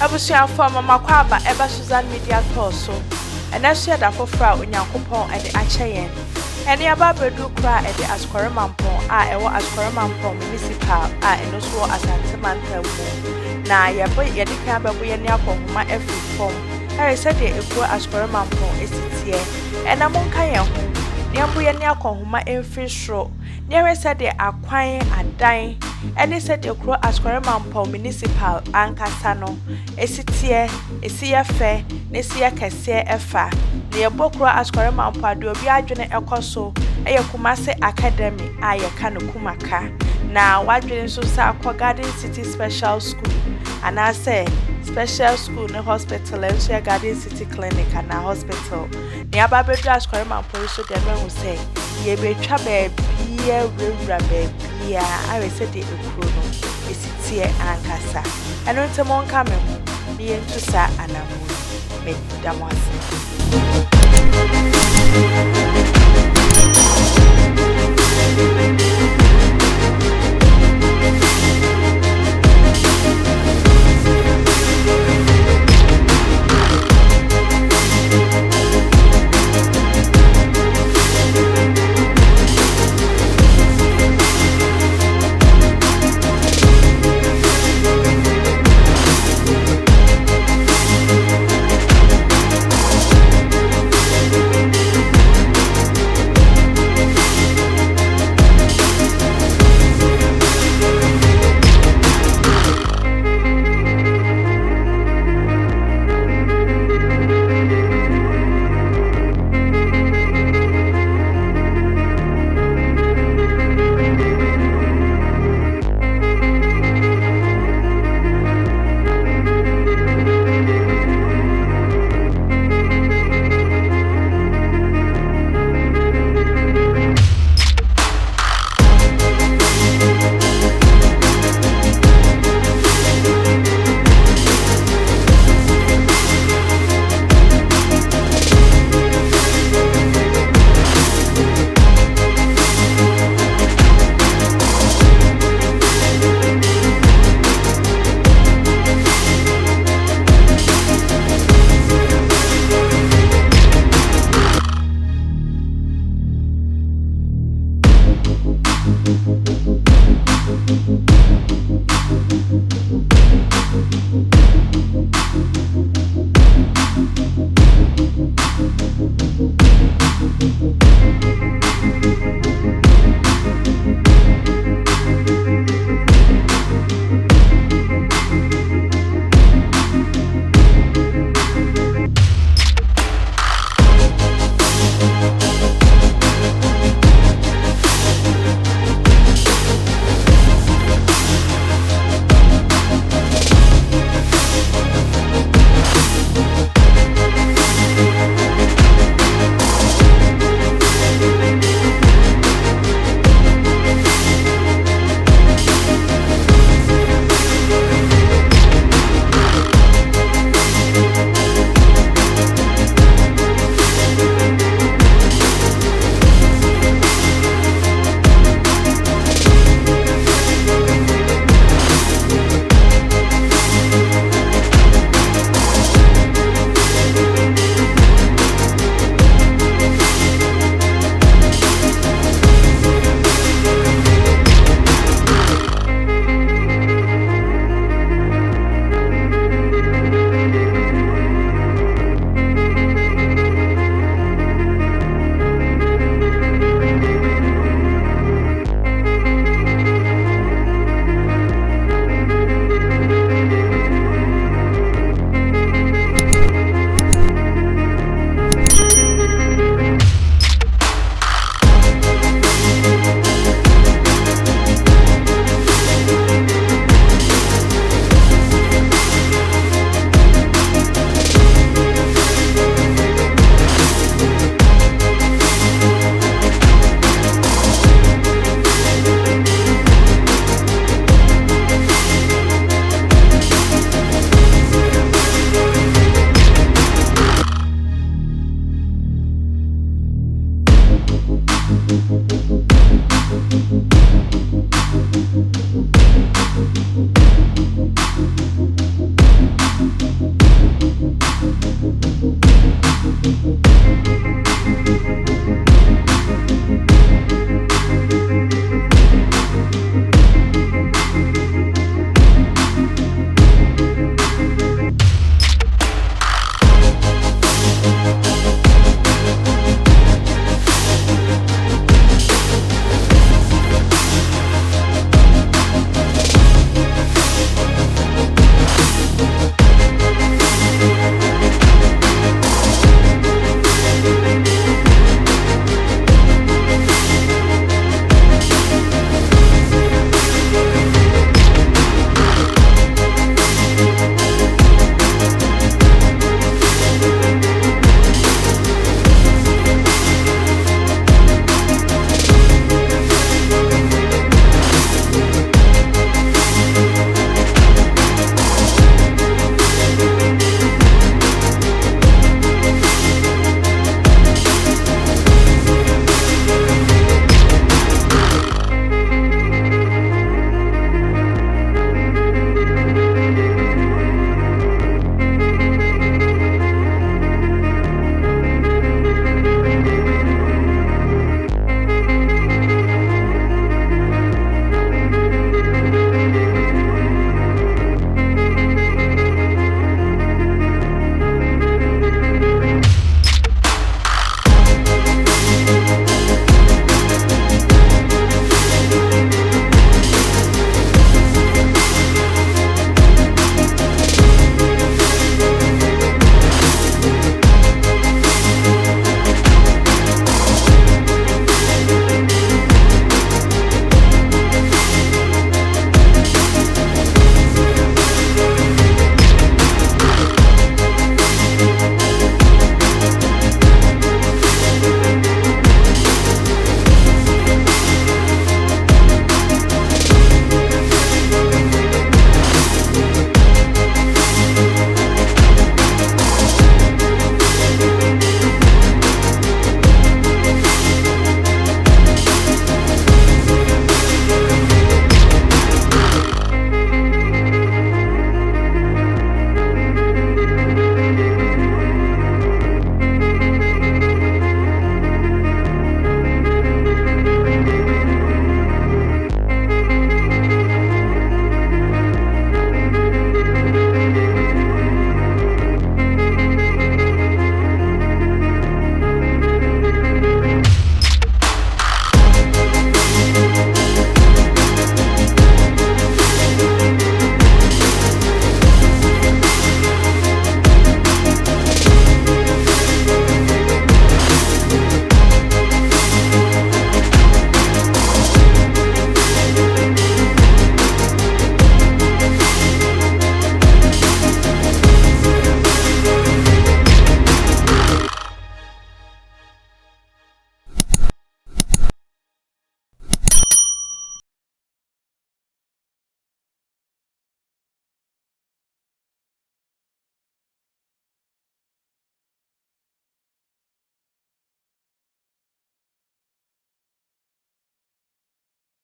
Abusia for mama kwaba eba Susan Media Toso. And I said that for fra unyankopon and the achayen. And ya babedu kra e the Askoremampon ewo Askoremampon municipal eno so asante mantamu. Na ya boy ye de kan babo ye ne akonhoma every form. I said the eku Askoremampon esitie. And amonka ye ho. Nyambo ye ne akonhoma emfi sro. Never said the akwan adan. And they said the crow Askoremampon municipal ankasano. Esitie, esiye fe, nesiye kese efa. Ne bokro Askoremampon do obi adwene ekoso. Eye Kumase Academy aye kanu kumaka. Na wadwene so sa akwa Garden City Special School. And I say special school no hospital and share Garden City Clinic and a hospital. Ne ababedu Askoremampon so the man will say, ye be twa baby rewra baby ya I said the ekro esitie ankasa. Eno ntemon ka me ho ne yentusa anamu me damwase.